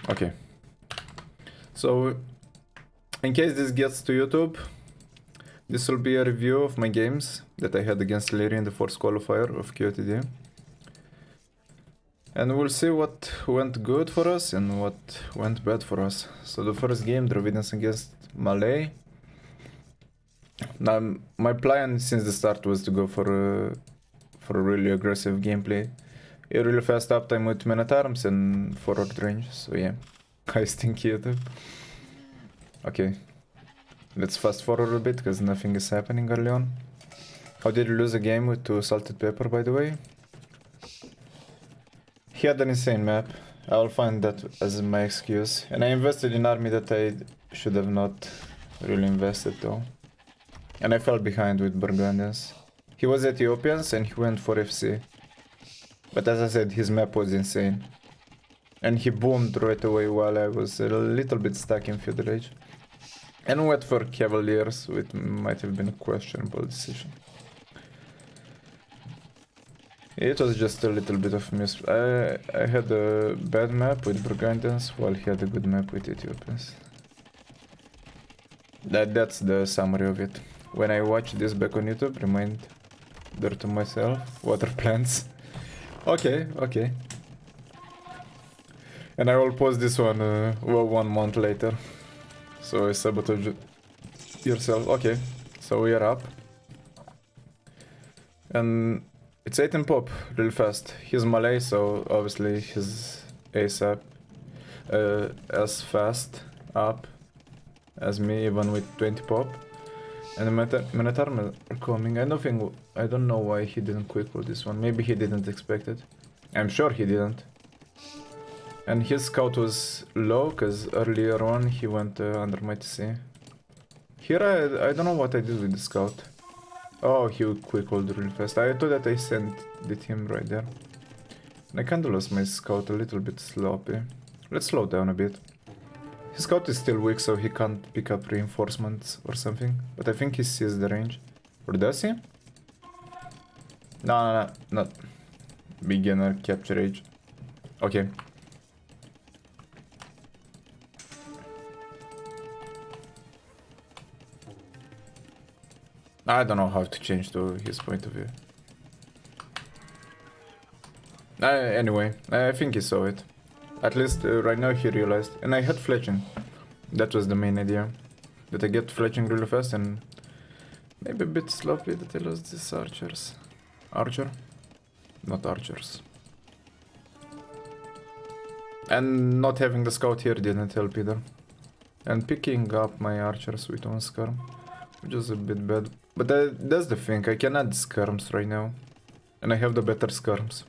Okay. So, in case this gets to YouTube, this will be a review of my games that I had against Liereyy in the first qualifier of KotD. And we'll see what went good for us and what went bad for us. So the first game, Dravidians against Malay. Now, my plan since the start was to go for a really aggressive gameplay. A really fast uptime with men-at-arms and forward range, so yeah. I think YouTube. Okay. Let's fast forward a bit, because nothing is happening early on. How did you lose a game with 2 salted pepper, by the way? He had an insane map. I'll find that as my excuse. And I invested in army that I should have not really invested though. And I fell behind with Burgundians. He was Ethiopians and he went for FC. But as I said, his map was insane. And he boomed right away while I was a little bit stuck in Feudal Age. And went for Cavaliers, which might have been a questionable decision. It was just a little bit of miss. I had a bad map with Burgundians while he had a good map with Ethiopians. That's the summary of it. When I watch this back on YouTube, reminder to myself, water plants. Okay. And I will post this one 1 month later. So I sabotage yourself. Okay, so we are up. And it's 18 pop, real fast. He's Malay, so obviously he's ASAP. As fast up as me, even with 20 pop. And the men-at-arms are coming. I don't know why he didn't quick roll this one. Maybe he didn't expect it. I'm sure he didn't. And his scout was low, because earlier on he went under my TC. Here I don't know what I did with the scout. Oh, he quick rolled really fast. I thought that I sent him right there. And I kinda lost my scout a little bit sloppy. Let's slow down a bit. His scout is still weak, so he can't pick up reinforcements or something. But I think he sees the range. Or does he? No, not beginner capture age. Okay. I don't know how to change to his point of view. Anyway, I think he saw it. At least right now he realized. And I had fletching. That was the main idea. That I get fletching really fast and maybe a bit sloppy that I lost these archers. Archer? Not archers. And not having the scout here didn't help either. And picking up my archers with 1 skirm, which is a bit bad. But that's the thing, I can add skirms right now. And I have the better skirms.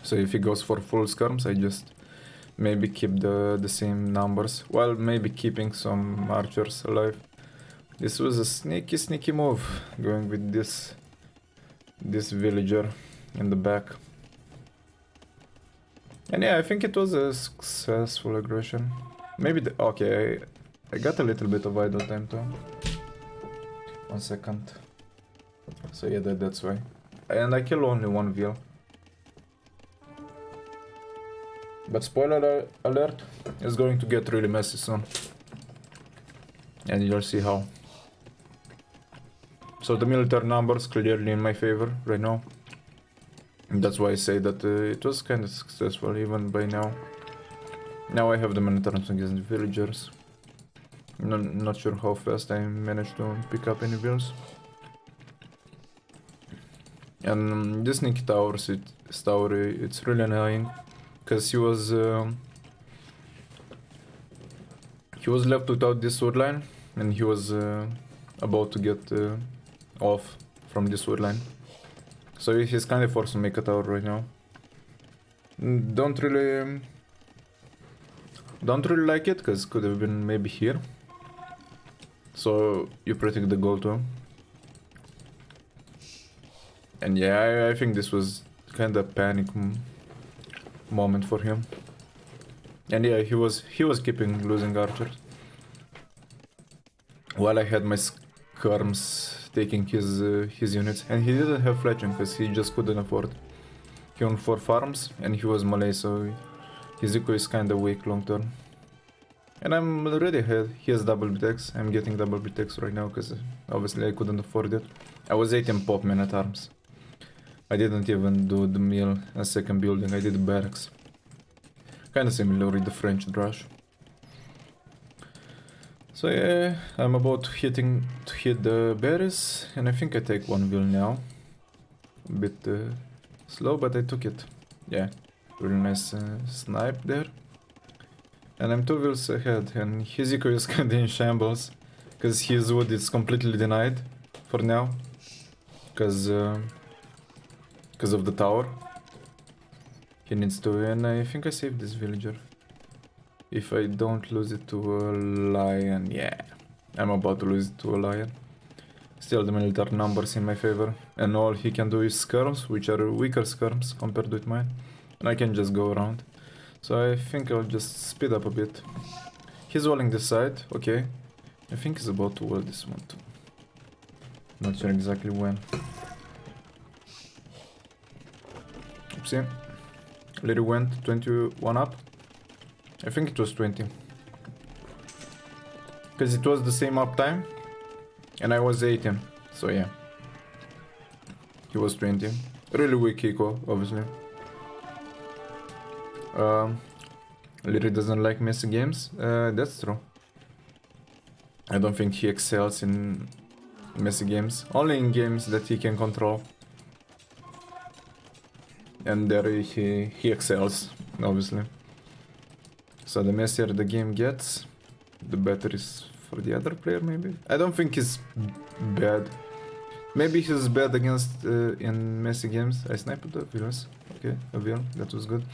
So if he goes for full skirms, I just maybe keep the same numbers, while maybe keeping some archers alive. This was a sneaky move, going with this villager in the back. And yeah, I think it was a successful aggression. Maybe okay, I got a little bit of idle time too. 1 second. So yeah, that's why. And I kill only 1 veal. But spoiler alert, it's going to get really messy soon. And you'll see how. So the military numbers clearly in my favor right now. And that's why I say that it was kind of successful even by now. Now I have the military against the villagers. Not sure how fast I managed to pick up any vills. And this sneaky towers, it's really annoying. Because he was left without this wood line, and he was about to get off from this wood line. So he's kind of forced to make a tower right now. Don't really like it, because could have been maybe here. So you protect the gold too. And yeah, I think this was kind of panic moment for him. And yeah, he was keeping losing archers, while I had my skirms taking his units, and he didn't have fletching because he just couldn't afford. He owned 4 farms and he was Malay, so His eco is kinda weak long term. And I'm already ahead. He has double BTX. I'm getting double BTX right now because obviously I couldn't afford it. I was 18 pop man at arms. I didn't even do the mill as second building, I did the barracks. Kinda similar with the French Drush. So yeah, I'm about to hit the berries, and I think I take one wheel now. A bit slow, but I took it. Yeah, really nice snipe there. And I'm 2 wheels ahead, and his eco is kinda in shambles, because his wood is completely denied for now, because of the tower. He needs to, and I think I saved this villager. If I don't lose it to a lion, yeah, I'm about to lose it to a lion. Still the military numbers in my favor, and all he can do is skirms, which are weaker skirms compared with mine, and I can just go around. So I think I'll just speed up a bit. He's walling this side, okay. I think he's about to wall this one too. Not sure exactly when. Oopsie. Liereyy went 21 up. I think it was 20. Because it was the same uptime. And I was 18. So yeah. He was 20. Really weak eco, obviously. Liereyy doesn't like messy games. That's true. I don't think he excels in messy games. Only in games that he can control. And there he excels, obviously. So the messier the game gets, the better is for the other player, maybe? I don't think he's bad. Maybe he's bad against in messy games. I sniped the villains. Okay, a villain, that was good.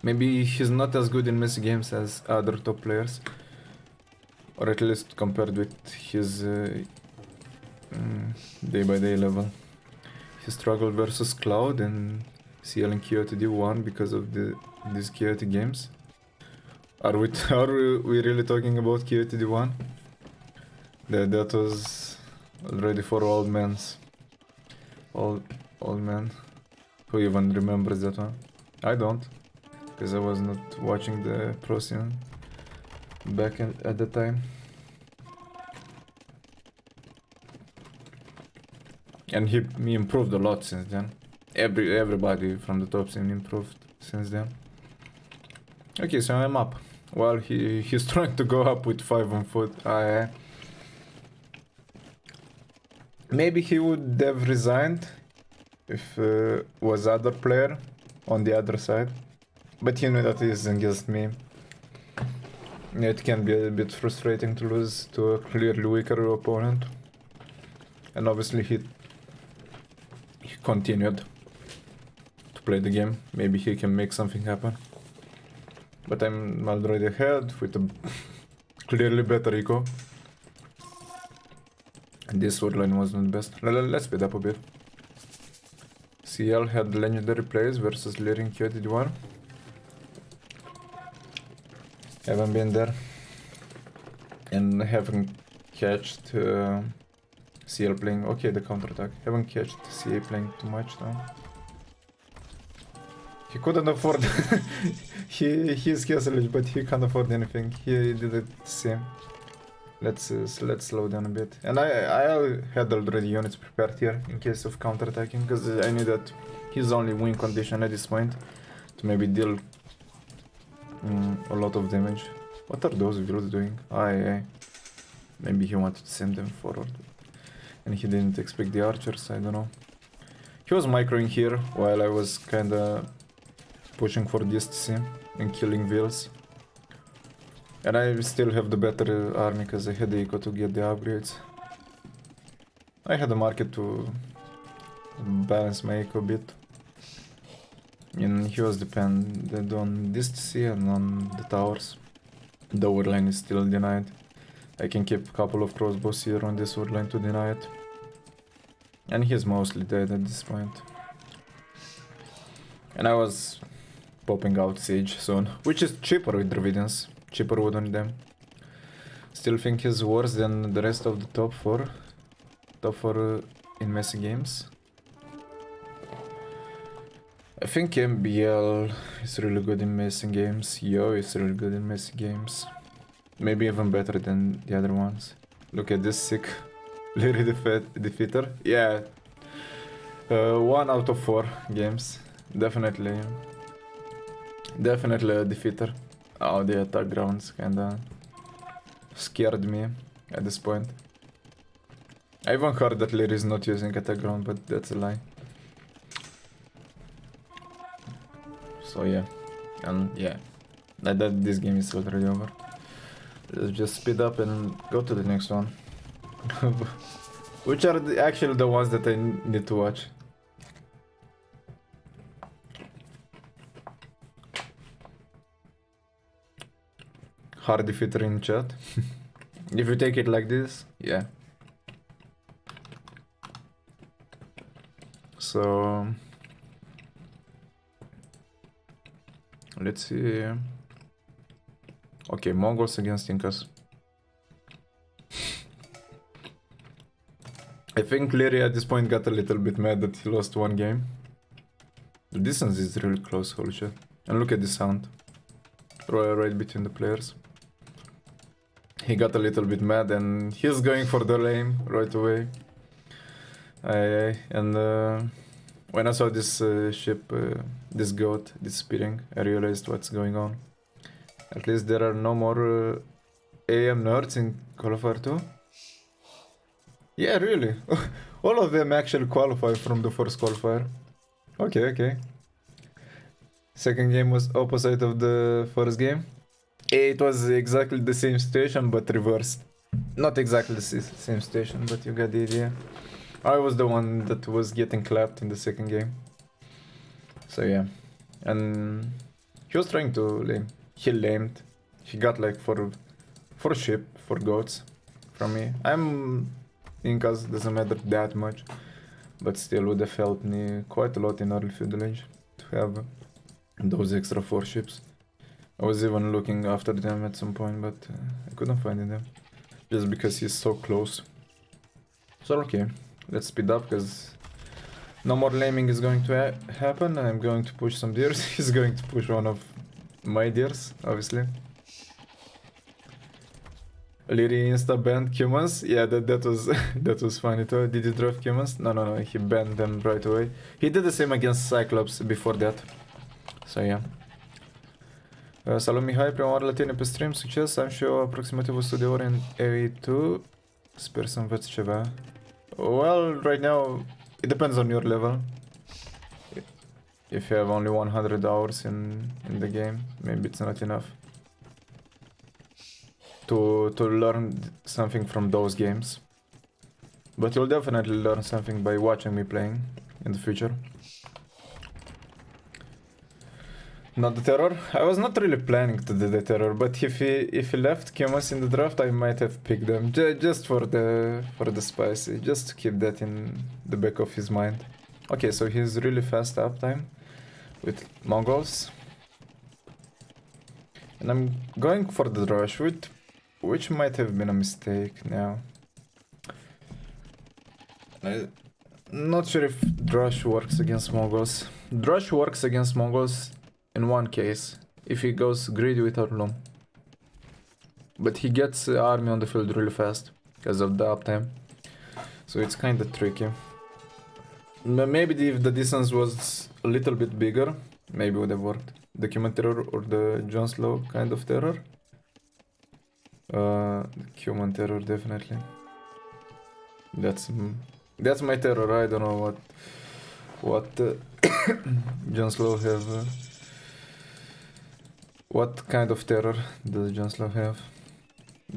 Maybe he's not as good in messy games as other top players. Or at least compared with his day-by-day level. He struggled versus Cloud and CL and KotD5 because of these chaotic games. Are we really talking about KotD5? That was already for old men. Old man. Who even remembers that one? I don't, because I was not watching the pro scene back at the time. And he improved a lot since then. Everybody from the top scene improved since then. Okay, so I'm up. Well, he's trying to go up with 5 on foot. Maybe he would have resigned if was other player on the other side. But he knew that he's against me. It can be a bit frustrating to lose to a clearly weaker opponent. And obviously he continued to play the game. Maybe he can make something happen. But I'm already ahead with a clearly better eco. And this sword line wasn't the best. Let's speed up a bit. CL had legendary plays versus Liereyy and KotD5. Haven't been there. And haven't catched CL playing. Okay, the counterattack. Haven't catched CA playing too much though. He couldn't afford. He's Kesselage, but he can't afford anything. He did it same. Let's slow down a bit. And I had already units prepared here in case of counterattacking, because I knew that he's only win condition at this point to maybe deal a lot of damage. What are those villas doing? Maybe he wanted to send them forward, and he didn't expect the archers. I don't know. He was microing here while I was kinda pushing for distance and killing vills. And I still have the better army because I had the eco to get the upgrades. I had a market to balance my eco a bit. And he was dependent on distance and on the towers. The wood line is still denied. I can keep a couple of crossbows here on this wood line to deny it. And he's mostly dead at this point. And I was popping out Siege soon, which is cheaper with Dravidians. Cheaper wood on them. Still think he's worse than the rest of the top 4. Top 4 in messy games. I think MBL is really good in messing games. Yo is really good in messing games. Maybe even better than the other ones. Look at this sick Liereyy defeater. Yeah. 1 out of 4 games. Definitely. Definitely a defeater. Oh, the attack grounds kinda scared me at this point. I even heard that Liereyy is not using attack ground, but that's a lie. So yeah. And yeah. That this game is already over. Let's just speed up and go to the next one. Which are actually the ones that I need to watch. Hard defeater in chat. If you take it like this, yeah. So let's see. Okay, Mongols against Incas. I think Liereyy at this point got a little bit mad that he lost one game. The distance is really close, holy shit. And look at the sound. Right between the players. He got a little bit mad and he's going for the lane right away. And when I saw this ship, this goat disappearing, I realized what's going on. At least there are no more AM nerds in Qualifier 2. Yeah, really. All of them actually qualify from the first qualifier. Okay, okay. Second game was opposite of the first game. It was exactly the same situation, but reversed. Not exactly the same situation, but you got the idea. I was the one that was getting clapped in the second game. So yeah. And he was trying to lame. He lamed. He got like 4 sheep, 4 goats from me. I'm Incas, doesn't matter that much. But still would have helped me quite a lot in early feudalage to have those extra 4 ships. I was even looking after them at some point, but I couldn't find them. Just because he's so close. So okay, let's speed up because no more laming is going to happen. I'm going to push some deers. He's going to push one of my deers, obviously. Liereyy insta banned humans. Yeah, that was that was funny too. Did he draft humans? No, he banned them right away. He did the same against Cyclops before that. So yeah. Salut Mihai, prima oară la tine pe stream, succes, am și eu aproximativ 100 de ore în AE2. Sper să învăț ceva. Well, right now, it depends on your level. If you have only 100 hours in the game, maybe it's not enough to learn something from those games. But you'll definitely learn something by watching me playing in the future. Not the terror. I was not really planning to do the terror, but if he left Kumas in the draft, I might have picked them just for the spicy, just to keep that in the back of his mind. Okay, so he's really fast uptime with Mongols, and I'm going for the rush, which might have been a mistake now. I'm not sure if Drush works against Mongols. Drush works against Mongols in one case, if he goes greedy without loom. But he gets the army on the field really fast because of the uptime. So it's kinda tricky. Maybe if the distance was a little bit bigger, maybe would have worked. The Cuman Terror or the Jon Snow kind of terror. The Cuman Terror, definitely. That's my terror. I don't know what Jon Snow have. What kind of terror does Jon Snow have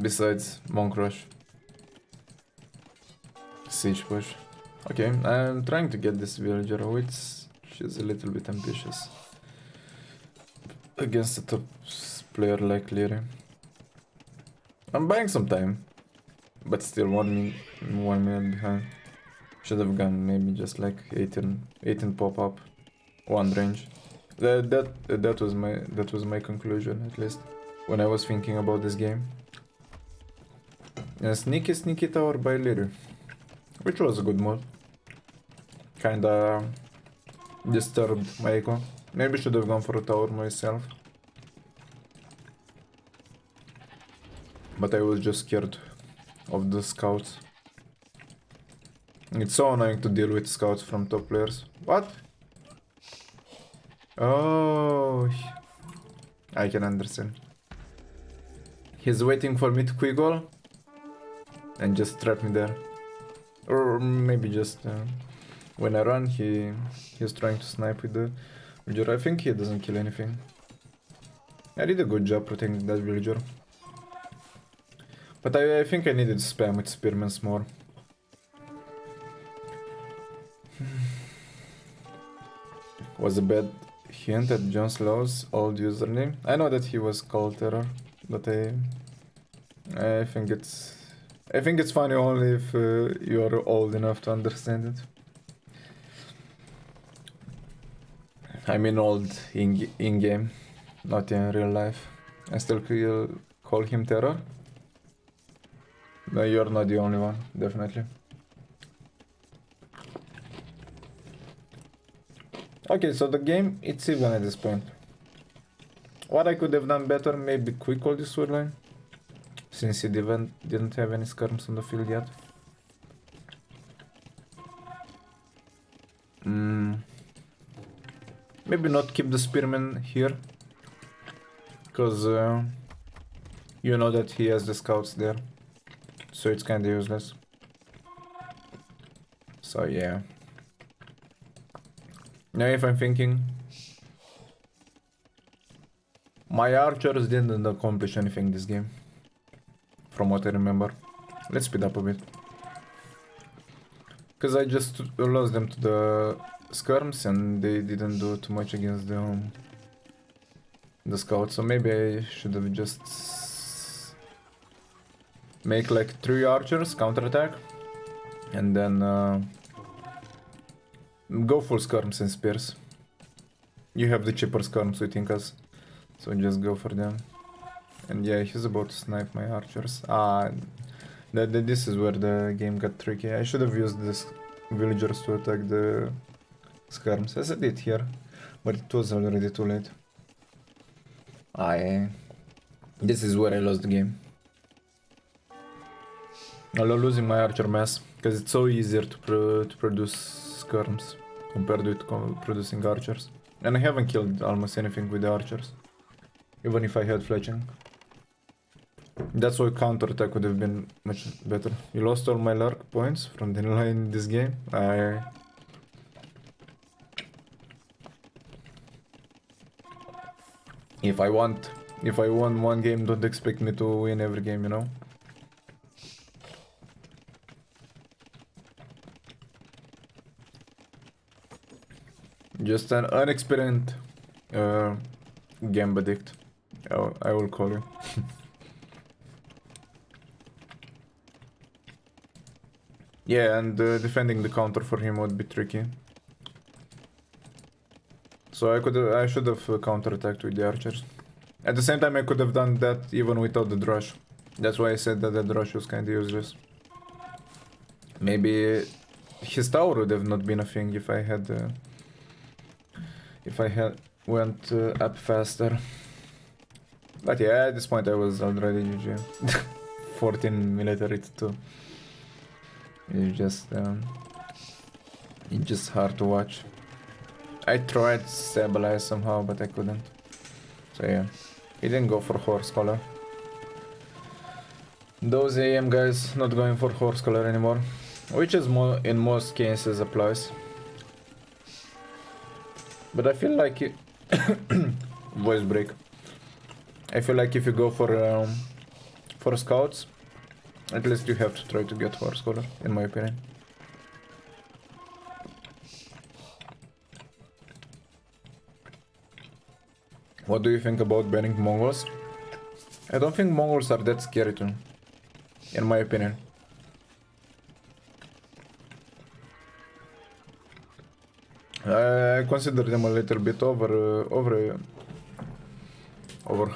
besides Monk Rush? Siege push. Okay, I'm trying to get this villager, which she's a little bit ambitious against a top player like Liereyy. I'm buying some time, but still 1 minute behind. Should have gone maybe just like 18 pop up, 1 range. That was my conclusion, at least when I was thinking about this game. A sneaky tower by Liereyy, which was a good move. Kinda disturbed my echo. Maybe should have gone for a tower myself. But I was just scared of the scouts. It's so annoying to deal with scouts from top players. What? Oh, I can understand. He's waiting for me to quick goal and just trap me there. Or maybe just when I run, he's trying to snipe with the villager. I think he doesn't kill anything. I did a good job protecting that villager. But I think I needed to spam with spearmans more. Was a bad hint at Jon Slow's old username. I know that he was called Terror, but I think it's funny only if you're old enough to understand it. I mean old in game, not in real life. I still call him Terror. No, you're not the only one, definitely. Okay, so the game, it's even at this point. What I could have done better, maybe quick hold this sword line, since he didn't have any skirms on the field yet. Maybe not keep the spearman here, because you know that he has the scouts there, so it's kinda useless. So yeah. Now if I'm thinking, my archers didn't accomplish anything this game, from what I remember. Let's speed up a bit. Because I just lost them to the skirms and they didn't do too much against the scouts, so maybe I should have just make like 3 archers counterattack and then go full skirms and spears. You have the cheaper skirms with Incas, so just go for them. And yeah, he's about to snipe my archers. This is where the game got tricky. I should have used this villagers to attack the skirms, as I did here, but it was already too late. This is where I lost the game. I love losing my archer mass, because it's so easier to produce skirms compared with producing archers. And I haven't killed almost anything with the archers, even if I had fletching. That's why counterattack would have been much better. You lost all my lurk points from the line in this game. If I won one game, don't expect me to win every game, you know? Just an unexperienced game addict, I will call you. Yeah, and defending the counter for him would be tricky. So I should have counterattacked with the archers. At the same time, I could have done that even without the drush. That's why I said that the drush was kinda useless. Maybe his tower would have not been a thing if I had went up faster. But yeah, at this point I was already GG. 14 military to 2. It's just hard to watch. I tried to stabilize somehow, but I couldn't. So yeah, he didn't go for horse collar. Those AM guys not going for horse collar anymore, which is more in most cases applies. But I feel like it voice break. I feel like if you go for scouts, at least you have to try to get horse collar, in my opinion. What do you think about banning Mongols? I don't think Mongols are that scary too, in my opinion. I consider them a little bit over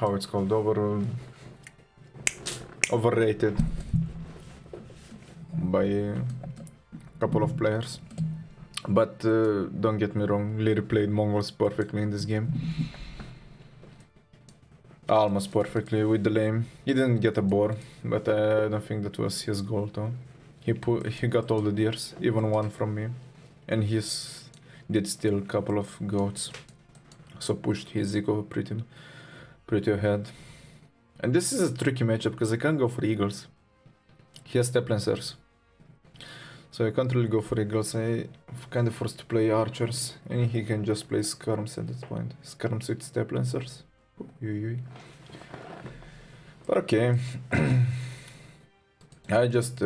how it's called, overrated by a couple of players. But don't get me wrong, Liereyy played Mongols perfectly in this game. Almost perfectly with the lane. He didn't get a boar, but I don't think that was his goal though. He got all the deers, even one from me, and did steal a couple of goats, so pushed his eco pretty ahead. And this is a tricky matchup because I can't go for eagles. He has step lancers, so I can't really go for eagles. I'm kind of forced to play archers, and he can just play skirms at this point. Skirms with step lancers. But okay. I just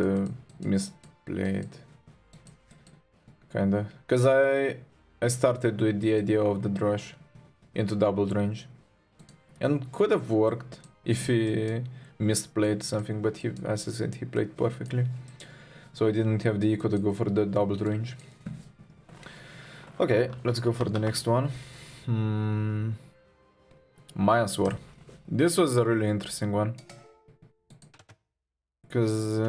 misplayed. Kinda. Because I started with the idea of the drush into double range. And could have worked if he misplayed something, but he, as I said, he played perfectly. So I didn't have the eco to go for the double range. Okay, let's go for the next one. Mayans War. This was a really interesting one. Because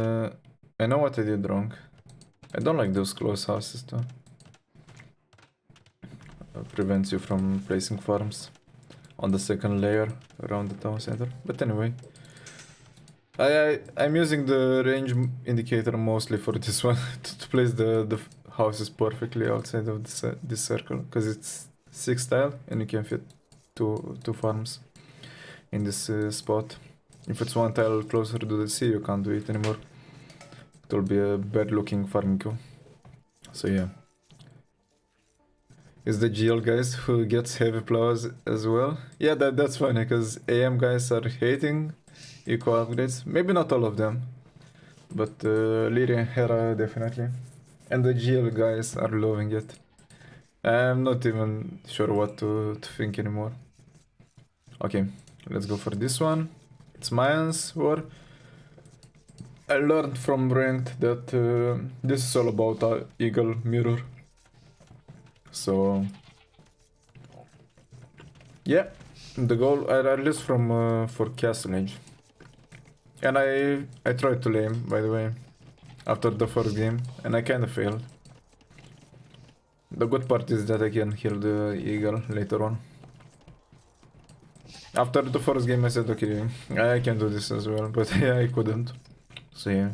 I know what I did wrong. I don't like those close houses though. Prevents you from placing farms on the second layer around the town center. But anyway, I'm using the range indicator mostly for this one to place the houses perfectly outside of this circle, because it's 6 tile and you can fit two farms in this spot. If it's 1 tile closer to the sea, you can't do it anymore. It will be a bad looking farming queue. So yeah. Is the GL guys who gets heavy plows as well? Yeah, that's funny, because AM guys are hating eco upgrades. Maybe not all of them, but Liereyy and Hera definitely. And the GL guys are loving it. I'm not even sure what to think anymore. Okay, let's go for this one. It's Mayans War. I learned from ranked that this is all about eagle mirror. So yeah, the goal I released from for Castle Age, and I tried to lane, by the way, after the first game, and I kinda failed. The good part is that I can heal the eagle later on. After the first game I said, okay, I can do this as well, but yeah, I couldn't. So yeah.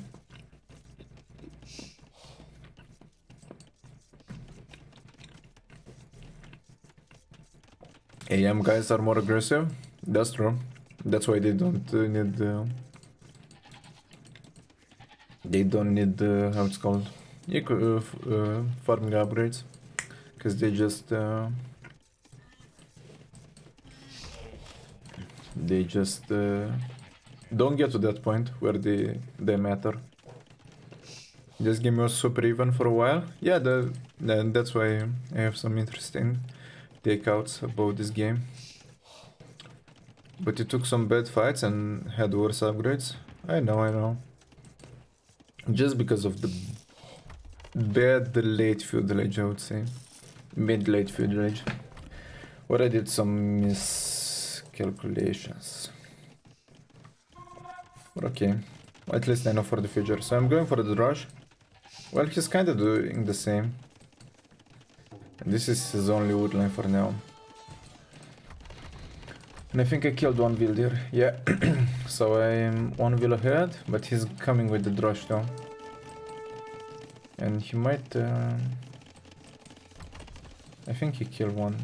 AM guys are more aggressive. That's true. That's why they don't need how it's called, farming upgrades, because they just don't get to that point where they matter. This game was super even for a while. Yeah, that's why I have some interesting takeouts about this game. But it took some bad fights and had worse upgrades. I know. Just because of the bad late feudal age, I would say. Mid-late feudal age. Where I did some miscalculations. But okay. At least I know for the future. So I'm going for the rush. Well, he's kinda doing the same. And this is his only wood line for now. And I think I killed one build here. Yeah. So I'm one wheel ahead, but he's coming with the drush though. And he might I think he kills one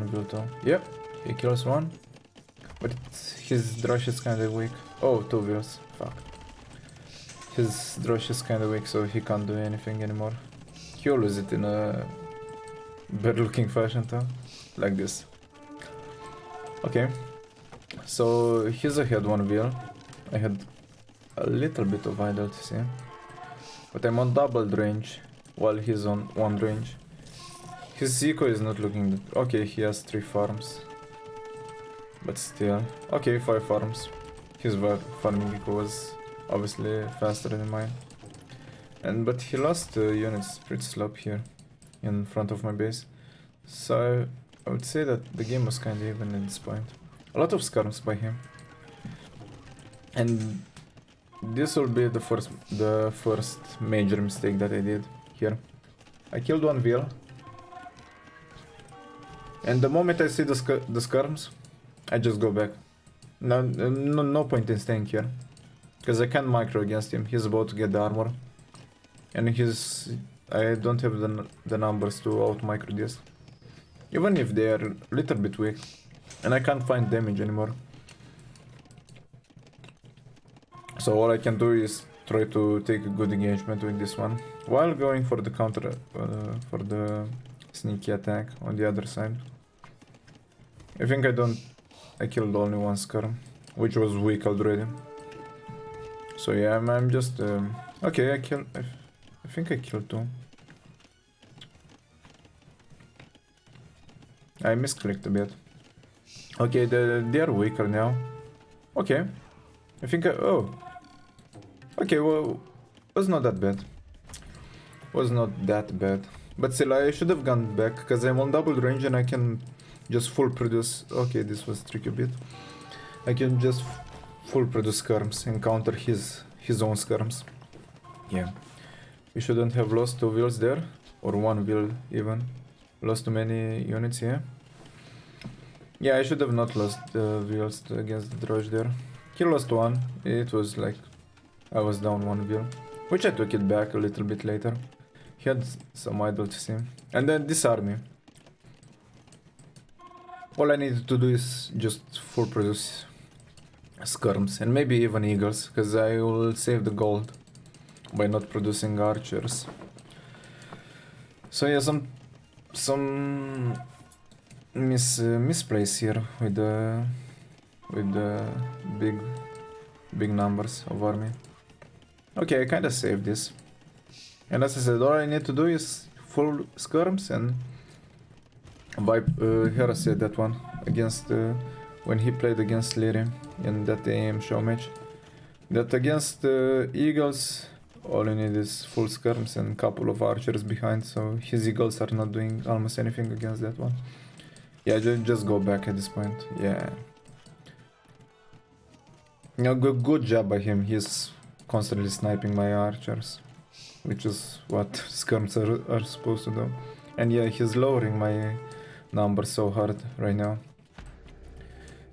build though. Yep, he kills one. But his drush is kinda weak. Oh, 2 wheels. Fuck. His drush is kinda weak, so he can't do anything anymore. He'll lose it in a bad looking fashion though. Like this. Okay. So he's ahead 1 wheel. I had a little bit of idle to see. But I'm on doubled range while he's on 1 range. His eco is not looking good. Okay, he has 3 farms. But still. Okay, 5 farms. His farming eco was obviously faster than mine. But he lost units pretty slow here in front of my base. So I would say that the game was kinda even at this point. A lot of skirms by him. And this will be the first major mistake that I did here. I killed one wheel. And the moment I see the skirms, I just go back. No point in staying here. Because I can't micro against him. He's about to get the armor. And I don't have the numbers to out micro this. Even if they are a little bit weak. And I can't find damage anymore. So all I can do is try to take a good engagement with this one. While going for the counter, for the sneaky attack on the other side. I think I killed only one skirm, which was weak already. So yeah, I'm just... okay, I think I killed two. I misclicked a bit. Okay, they are weaker now. Okay. I think oh. Okay, well, was not that bad. Was not that bad. But still, I should have gone back, because I'm on double range and I can just full produce... Okay, this was tricky a bit. I can just full produce skirms and counter his own skirms. Yeah. We shouldn't have lost two wheels there. Or one wheel even. Lost too many units here. Yeah, I should have not lost the wheels against the Droge there. He lost one. It was like... I was down one wheel. Which I took it back a little bit later. He had some idle to see. And then this army. All I needed to do is just full produce skirms and maybe even eagles, because I will save the gold by not producing archers. So yeah, some misplays here with the big numbers of army. Okay, I kinda saved this. And as I said, all I need to do is full skirms and wipe Heresy that one against when he played against Liereyy in that AM show match. That against Eagles, all you need is full skirms and couple of archers behind, so his Eagles are not doing almost anything against that one. Yeah, just go back at this point. Yeah. No, good job by him. He's constantly sniping my archers, which is what skirms are supposed to do. And yeah, he's lowering my numbers so hard right now.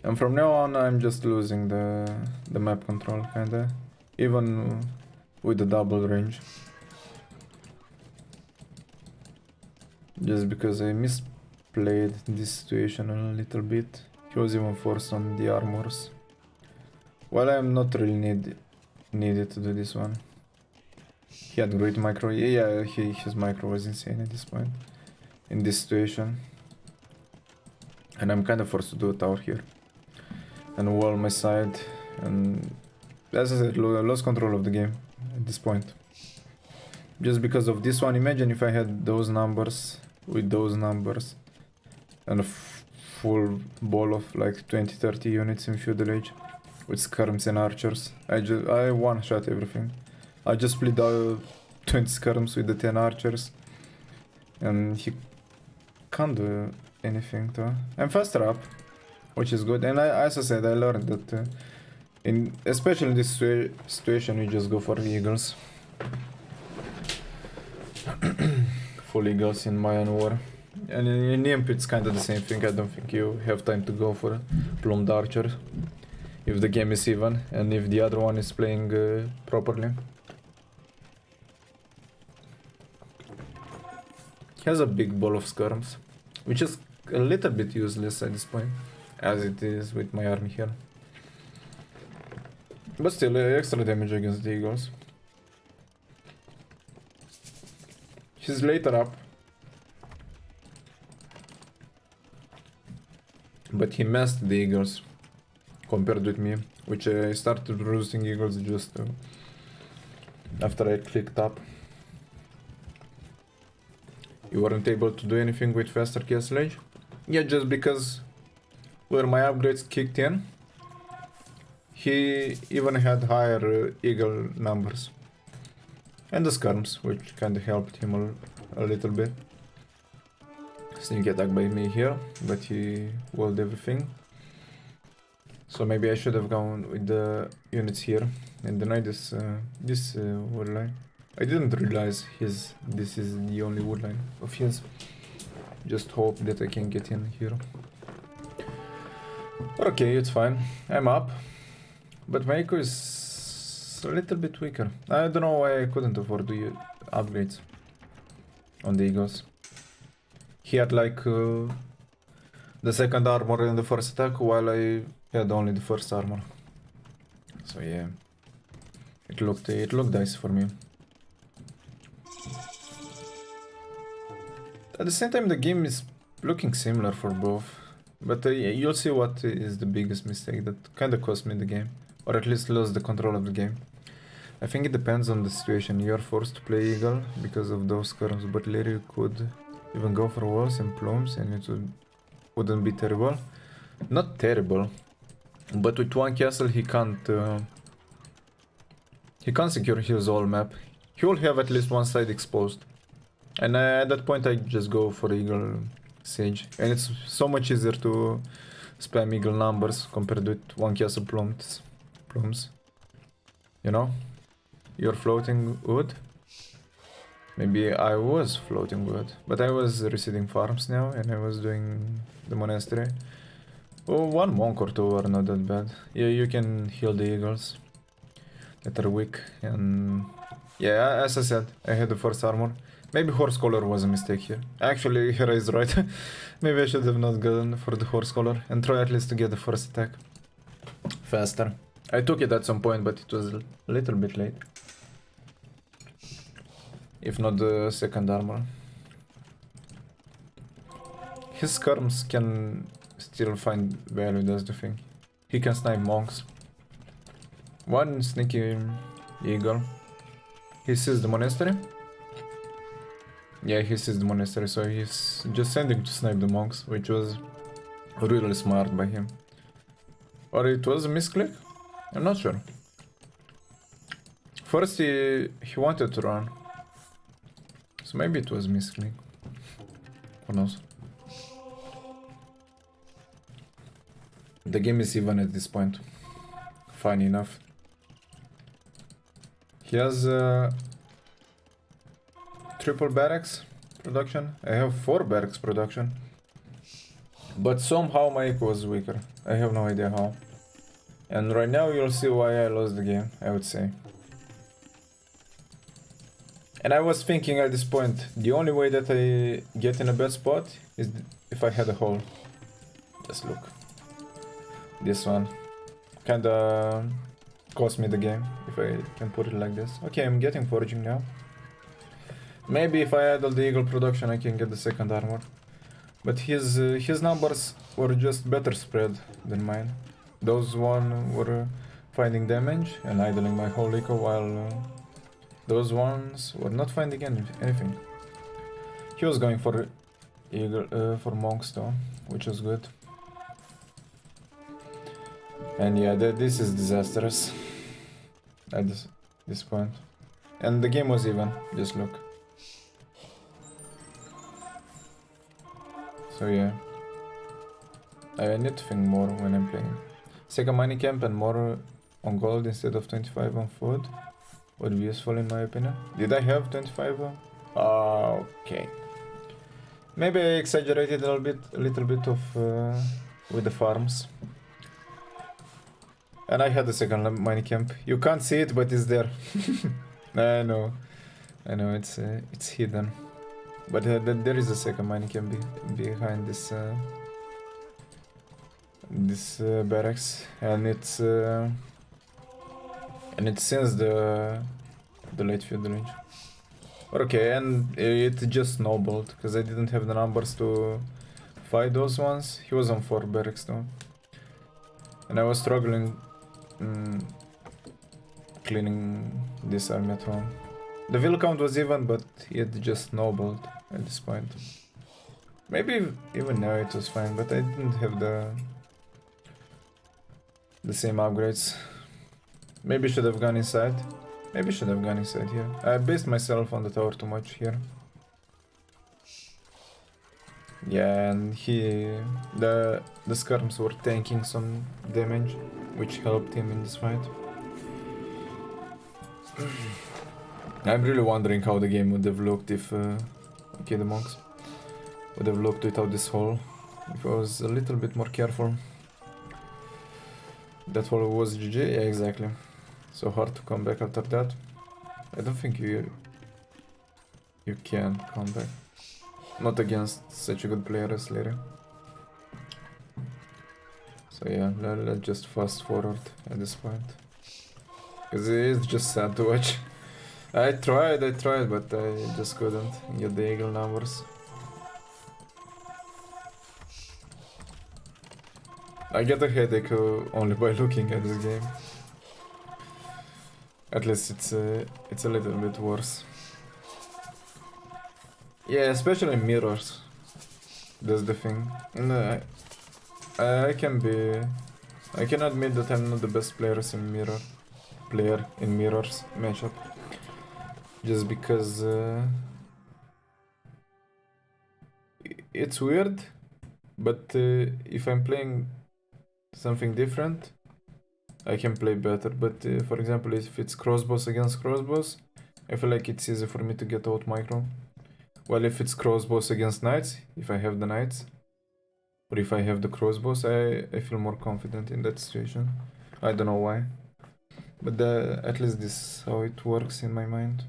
And from now on, I'm just losing the map control, kinda. Even with the double range. Just because I misplayed this situation a little bit. He was even forced on the armors. Well, I'm not really needed to do this one. He had great micro. Yeah, his micro was insane at this point. In this situation. And I'm kind of forced to do a tower here. And wall my side. And as I said, lost control of the game at this point. Just because of this one. Imagine if I had those numbers with those numbers. And a full ball of like 20-30 units in Feudal Age. With skirms and archers. I one-shot everything. I just split out 20 skirms with the 10 archers. And he can't do anything though. I'm faster up, which is good. And as I said, I learned that especially in this situation, you just go for eagles. Full eagles in Mayan War. And in EMP it's kind of the same thing. I don't think you have time to go for plumed archer. If the game is even, and if the other one is playing properly. He has a big ball of skirms, which is a little bit useless at this point, as it is with my army here. But still, extra damage against the eagles. He's later up. But he messed the eagles. Compared with me, which I started producing eagles just after I clicked up. You weren't able to do anything with faster castle age? Yeah, just because where my upgrades kicked in, he even had higher eagle numbers. And the skirms, which kinda helped him a little bit. Sneak attack by me here, but he walled everything. So maybe I should have gone with the units here and denied this wall line. I didn't realize this is the only woodline of his. Just hope that I can get in here. Okay, it's fine. I'm up. But my eco is a little bit weaker. I don't know why I couldn't afford the upgrades on the eagles. He had like the second armor and the first attack, while I had only the first armor. So yeah, it looked nice for me. At the same time, the game is looking similar for both, but you'll see what is the biggest mistake that kind of cost me the game, or at least lost the control of the game. I think it depends on the situation. You are forced to play eagle because of those skirms, but Liereyy could even go for walls and plumes, and it wouldn't be terrible. Not terrible, but with one castle he can't secure his whole map. He will have at least one side exposed. And at that point I just go for eagle siege. And it's so much easier to spam eagle numbers compared with one castle plumes. You know? You're floating wood? Maybe I was floating wood. But I was reseeding farms now and I was doing the monastery. Oh, one monk or two are not that bad. Yeah, you can heal the eagles that are weak. And yeah, as I said, I had the first armor. Maybe horse collar was a mistake here. Actually, Hera is right. Maybe I should have not gone for the horse collar and try at least to get the first attack faster. I took it at some point, but it was a little bit late. If not the second armor. His skirms can still find value, that's the thing. He can snipe monks. One sneaky eagle. He sees the monastery. Yeah, he sees the monastery, so he's just sending to snipe the monks, which was really smart by him. Or it was a misclick? I'm not sure. First he wanted to run. So maybe it was a misclick. Who knows? The game is even at this point. Fine enough. He has triple barracks production. I have 4 barracks production. But somehow my eco was weaker. I have no idea how. And right now you'll see why I lost the game, I would say. And I was thinking at this point, the only way that I get in a bad spot is if I had a hole. Just look. This one. Kinda cost me the game, if I can put it like this. Okay, I'm getting foraging now. Maybe if I add all the eagle production I can get the second armor. But his numbers were just better spread than mine. Those one were finding damage and idling my whole eco, while those ones were not finding anything. He was going for eagle, for monks though, which was good. And yeah, this is disastrous at this point. And the game was even, just look. So yeah, I need to think more when I'm playing. Second mining camp and more on gold instead of 25 on food would be useful in my opinion. Did I have 25? Okay. Maybe I exaggerated a little bit of with the farms. And I had the second mining camp. You can't see it, but it's there. I know, it's hidden. But there is a second mining camp behind this barracks, and it's since the late feudal age. Okay, and it just snowballed because I didn't have the numbers to fight those ones. He was on 4 barracks though, and I was struggling cleaning this army at home. The vill count was even, but it just snowballed at this point. Maybe even now it was fine, but I didn't have the same upgrades. Maybe should have gone inside. Maybe should have gone inside here. I based myself on the tower too much here. Yeah, and the skirms were tanking some damage, which helped him in this fight. I'm really wondering how the game would have looked if okay, the monks would have looked without this hole. If I was a little bit more careful. That hole was GG, yeah, exactly. So hard to come back after that. I don't think you can come back. Not against such a good player as Liereyy. So yeah, let's just fast forward at this point. Because it's just sad to watch. I tried, but I just couldn't get the eagle numbers. I get a headache only by looking at this game. At least it's a little bit worse. Yeah, especially mirrors. That's the thing. No, I can admit that I'm not the best player in mirrors matchup. Just because it's weird, but if I'm playing something different, I can play better. But for example, if it's crossbows against crossbows, I feel like it's easy for me to get out micro. Well, if it's crossbows against knights, if I have the knights, or if I have the crossbows, I feel more confident in that situation. I don't know why, but at least this is how it works in my mind.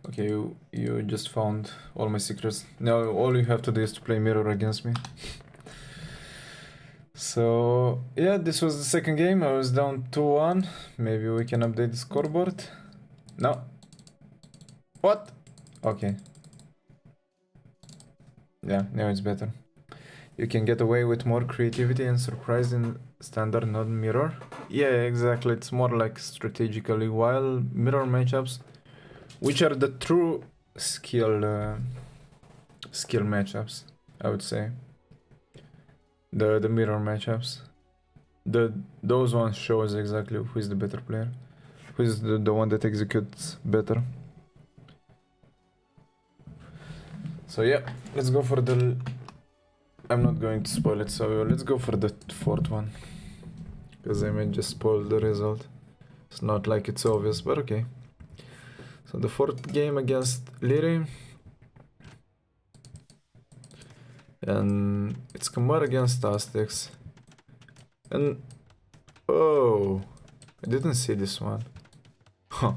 Okay, you just found all my secrets. Now all you have to do is to play mirror against me. So yeah, this was the second game. I was down 2-1. Maybe we can update the scoreboard. No. What? Okay. Yeah, now it's better. You can get away with more creativity and surprise in standard, not mirror. Yeah, exactly. It's more like strategically, while mirror matchups, which are the true skill matchups, I would say. The mirror matchups. Those ones shows exactly who is the better player. Who is the one that executes better. So yeah, let's go for the... I'm not going to spoil it, so let's go for the fourth one. Because I may just spoil the result. It's not like it's obvious, but okay. So the fourth game against Liereyy. And it's Kamar against Aztecs. And... oh! I didn't see this one. Huh.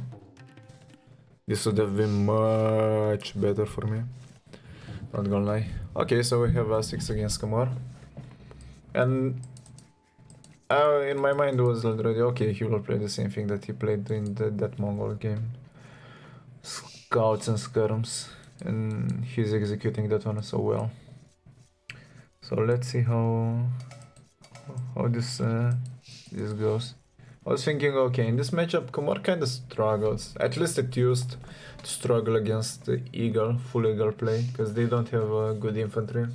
This would have been much better for me. Not gonna lie. Okay, so we have Aztecs against Kamar. And... in my mind it was already, okay, he will play the same thing that he played in that Mongol game. Scouts and skirms. And he's executing that one so well. So let's see how this goes. I was thinking, okay, in this matchup, Kamar kind of struggles. At least it used to struggle against the Eagle, full Eagle play, because they don't have good infantry.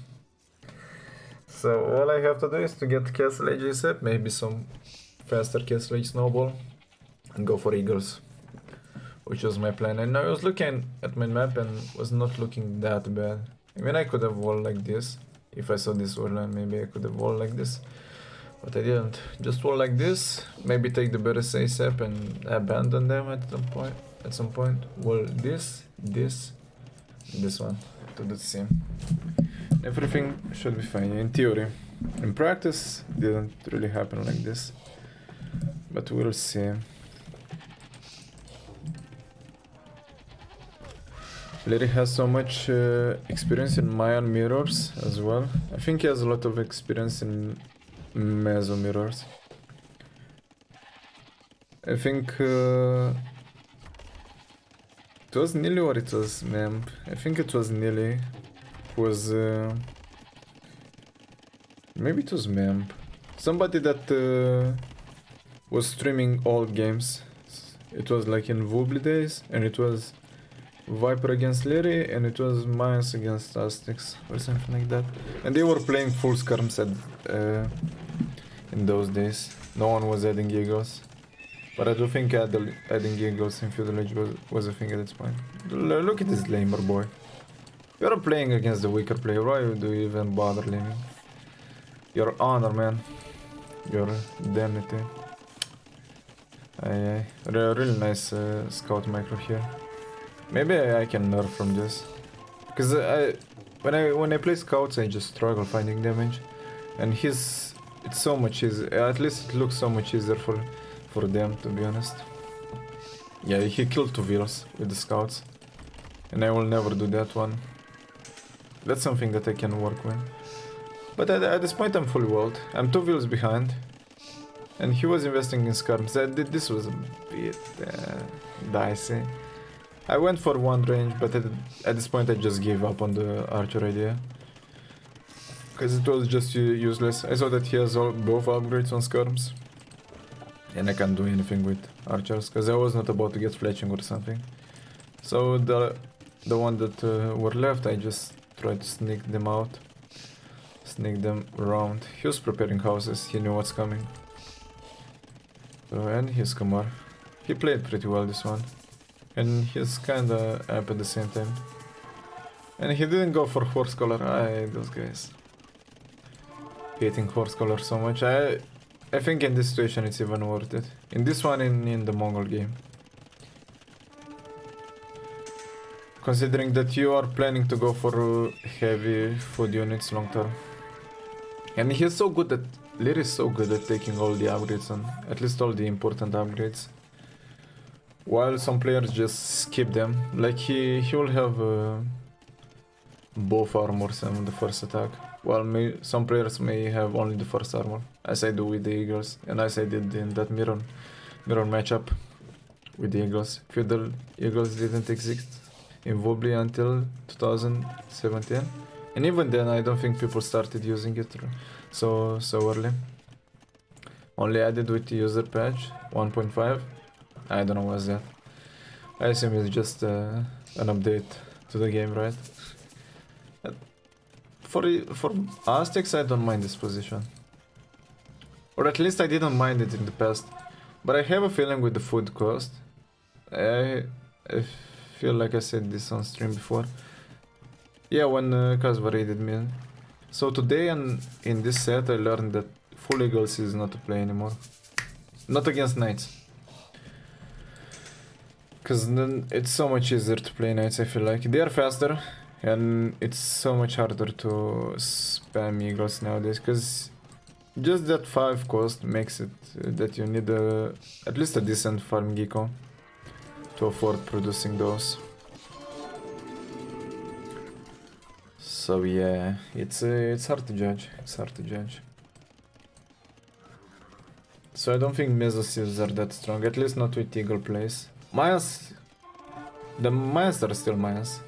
So all I have to do is to get Castle Age ASAP, maybe some faster Castle Age Snowball, and go for Eagles, which was my plan. And I was looking at my map and was not looking that bad. I mean, I could have walled like this. If I saw this wall line, maybe I could have walled like this. But I didn't. Just wall like this, maybe take the berries ASAP and abandon them at some point. Wall this one to the same. Everything should be fine in theory. In practice, didn't really happen like this. But we'll see. Liereyy has so much experience in Mayan mirrors as well. I think he has a lot of experience in Meso mirrors. I think it was Nili or it was Memb. I think it was Nili who was... maybe it was Memb. Somebody that was streaming old games. It was like in Woobly days, and it was Viper against Liereyy, and it was Mayans against Aztecs or something like that. And they were playing full skirms in those days. No one was adding Eagles. But I do think adding Eagles in Feudal Age was a thing at this point. Look at this lamer boy. You're playing against the weaker player, why do you even bother laming? Your honor, man. Your indemnity. Really nice scout micro here. Maybe I can nerf from this. Cause when I play scouts I just struggle finding damage. And it's so much easier, at least it looks so much easier for them, to be honest. Yeah, he killed 2 wheels with the scouts. And I will never do that one. That's something that I can work with. But at this point I'm fully walled. I'm 2 wheels behind. And he was investing in skirms. This was a bit dicey. I went for 1 range, but at this point I just gave up on the archer idea. Because it was just useless. I saw that he has both upgrades on skirms. And I can't do anything with archers, because I was not about to get fletching or something. So the one that were left, I just tried to sneak them out. Sneak them around. He was preparing houses, he knew what's coming. And he's Kamar. He played pretty well this one. And he's kinda app at the same time. And he didn't go for horse collar. I hate those guys. Hating horse collar so much. I think in this situation it's even worth it. In this one, in the Mongol game. Considering that you are planning to go for heavy food units long term. And he's so good at... Liereyy is so good at taking all the upgrades on, at least all the important upgrades. While some players just skip them. Like he will have both armors and the first attack. While some players may have only the first armor, as I do with the Eagles, and as I did in that mirror matchup with the Eagles. Feudal Eagles didn't exist in Wobbly until 2017. And even then I don't think people started using it so early. Only added with the user patch 1.5. I don't know what's that. I assume it's just an update to the game, right? For Aztecs I don't mind this position. Or at least I didn't mind it in the past. But I have a feeling with the food cost. I feel like I said this on stream before. Yeah, when Kazva raided me. So today and in this set I learned that full eagles is not to play anymore. Not against knights. Cause then it's so much easier to play knights, I feel like. They are faster and it's so much harder to spam eagles nowadays. Cause just that 5 cost makes it that you need at least a decent farm geeko to afford producing those. So yeah, it's hard to judge. It's hard to judge. So I don't think Mesosives are that strong, at least not with Eagle plays. Mayas, the Mayas are still Mayas.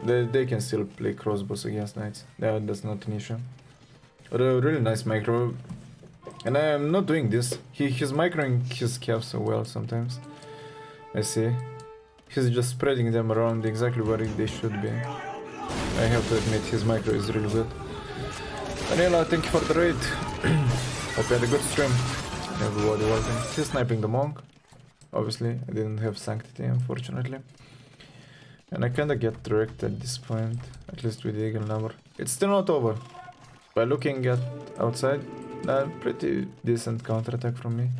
They can still play crossbows against knights. That's not an issue. But a really nice micro. And I am not doing this. He's microing his calves so well sometimes. I see. He's just spreading them around exactly where they should be. I have to admit, his micro is really good. Daniela, thank you for the raid. Hope you had a good stream. Everybody welcome. He's sniping the monk. Obviously, I didn't have sanctity, unfortunately. And I kinda get wrecked at this point, at least with the eagle number. It's still not over. By looking at outside, pretty decent counterattack from me.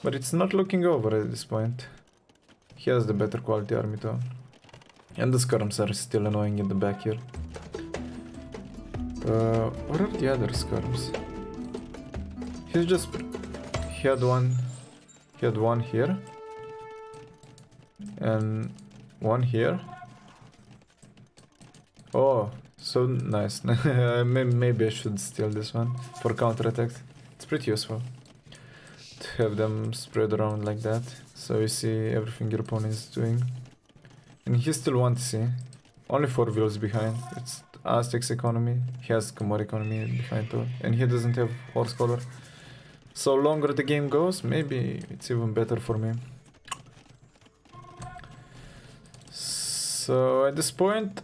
But it's not looking over at this point. He has the better quality army too. And the skirms are still annoying in the back here. What are the other skirms? He's just... He had one here. And one here. Oh, so nice. Maybe I should steal this one for counterattacks. It's pretty useful to have them spread around like that, so you see everything your opponent is doing. And he still wants to see. Only 4 wheels behind. It's Aztec's economy. He has Kumar economy behind too. And he doesn't have horse collar. So longer the game goes, maybe it's even better for me. So at this point,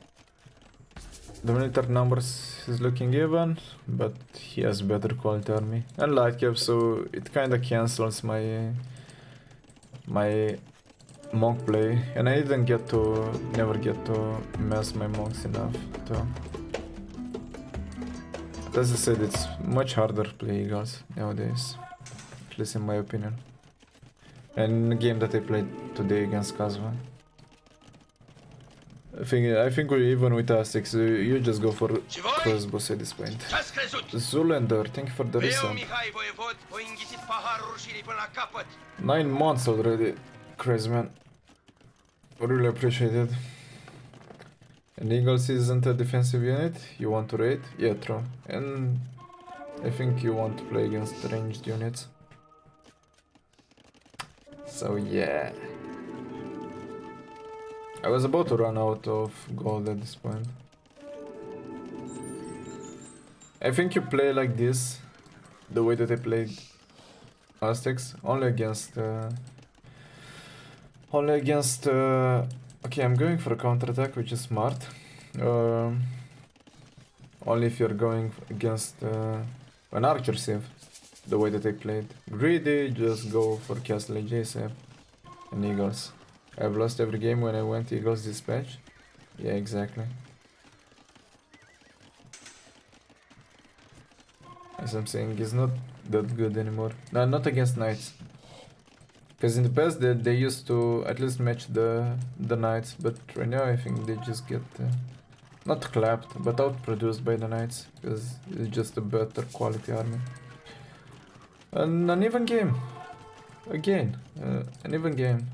the military numbers is looking even, but he has better quality army and light cap, so it kinda cancels my monk play, and I never get to mess my monks enough to. But as I said, it's much harder to play eagles nowadays, at least in my opinion. And the game that I played today against Kazva. I think even with Aztecs, you just go for crossbows at this point. Zulander, thank you for the resub. 9 months already. Crazy man. Really appreciate it. And Eagles isn't a defensive unit. You want to raid? Yeah, true. And I think you want to play against ranged units. So yeah. I was about to run out of gold at this point. I think you play like this, the way that I played Aztecs, only against okay, I'm going for a counterattack, which is smart. Only if you're going against an archer save, the way that I played. Greedy, just go for Castle JSF and Eagles. I've lost every game when I went Eagles Dispatch. Yeah, exactly. As I'm saying, it's not that good anymore. No, not against Knights. Because in the past they used to at least match the Knights, but right now I think they just get not clapped, but outproduced by the Knights, because it's just a better quality army. And an even game. Again, an even game.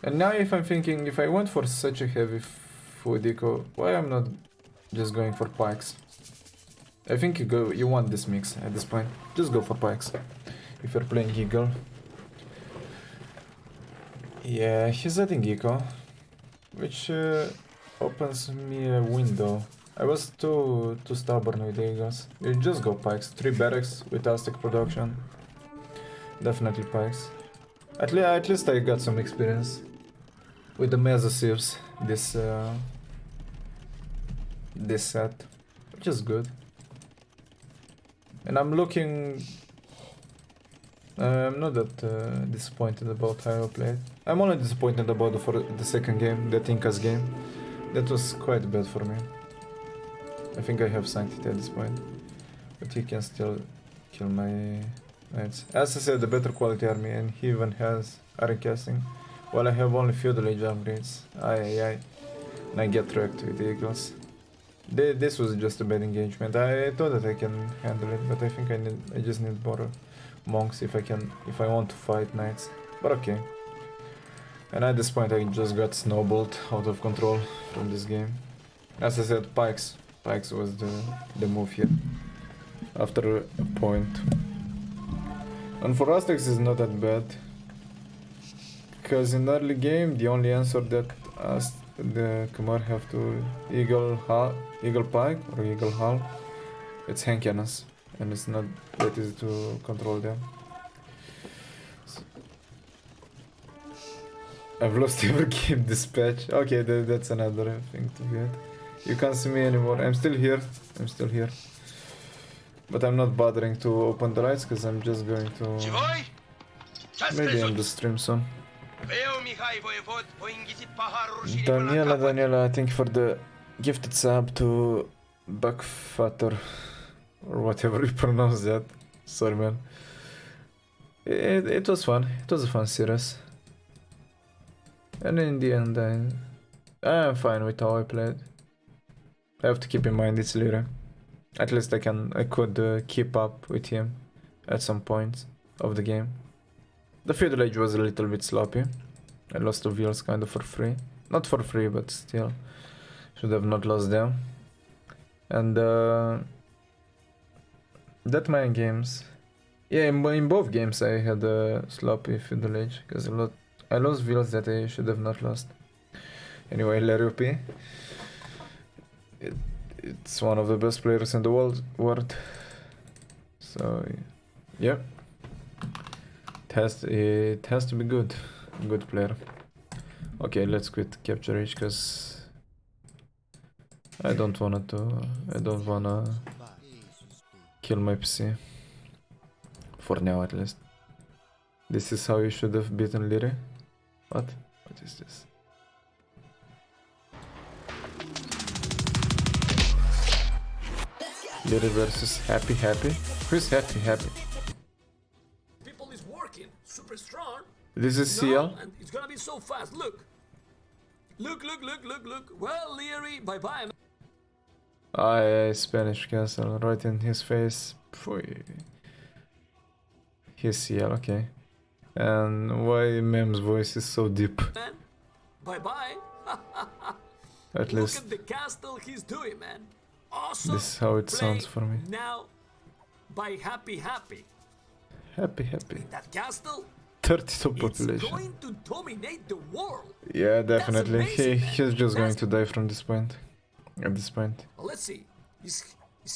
And now if I'm thinking, if I went for such a heavy food eco, why I'm not just going for pikes? I think you want this mix at this point. Just go for pikes. If you're playing Eagle. Yeah, he's adding eco, which opens me a window. I was too stubborn with the Eagles. You just go pikes. 3 barracks with Aztec production. Definitely pikes. At least I got some experience with the Mesa sieves this set, which is good. And I'm looking. I'm not that disappointed about how I played. I'm only disappointed about the second game, the Tinkas game. That was quite bad for me. I think I have Sanctity at this point, but he can still kill my knights. As I said, the better quality army, and he even has iron casting, while I have only feudal age upgrades. Aye. And I get wrecked with the Eagles. This was just a bad engagement. I thought that I can handle it, but I think I just need more monks if I want to fight knights. But okay. And at this point I just got snowballed out of control from this game. As I said, pikes. Pikes was the move here. After a point. And for Aztecs is not that bad. Because in early game the only answer that the Khmer have to Eagle Pike or Eagle Hull, it's hand cannons, and it's not that easy to control them. I've lost every game dispatch. Okay, that's another thing to get. You can't see me anymore. I'm still here. But I'm not bothering to open the lights because I'm just going to maybe end the stream soon. Daniela, thank you for the gifted sub to Buckfatter, or whatever you pronounce that. Sorry, man. It was fun. It was a fun series. And in the end, I'm fine with how I played. I have to keep in mind it's Liereyy. At least I could keep up with him at some points of the game. The feudal age was a little bit sloppy. I lost the wheels kind of for free. Not for free, but still. Should have not lost them. And that many games. Yeah, in both games I had a sloppy feudal age, because I lost wheels that I should have not lost. Anyway, Liereyy, it's one of the best players in the world. So, yeah. It has to be good player. Okay, let's quit capture age because I don't wanna kill my PC. For now, at least. This is how you should have beaten Liereyy. What is this? Liereyy versus Happy. Who's Happy? People is working super strong. This is CL? And it's gonna be so fast. Look. Look. Well, Liereyy, bye-bye. Ah, Spanish castle, right in his face. Pfui. He's CL, okay. And why Mem's voice is so deep? Man, bye-bye. At Look least at the castle he's doing, man. Awesome. this is how it Play sounds for me. Now, by Happy. Happy. That castle, 32 it's population. going to dominate the world. Yeah, definitely. amazing, man. He's just going That's- to die from this point. At this point. Well, let's see. Is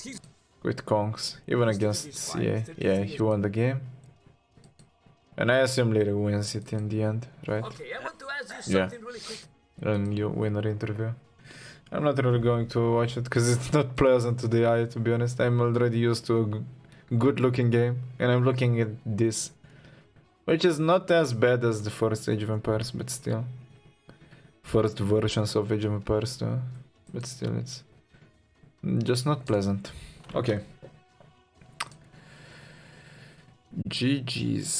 he? With Kongs. Even against CA. Yeah, he won the game. And I assume Liereyy wins it in the end, right? Okay, I want to ask you Yeah. something really quick. And you winner interview. I'm not really going to watch it because it's not pleasant to the eye, to be honest. I'm already used to a good looking game, and I'm looking at this, which is not as bad as the first Age of Empires, but still. First versions of Age of Empires too, but still it's just not pleasant. Okay. GG's.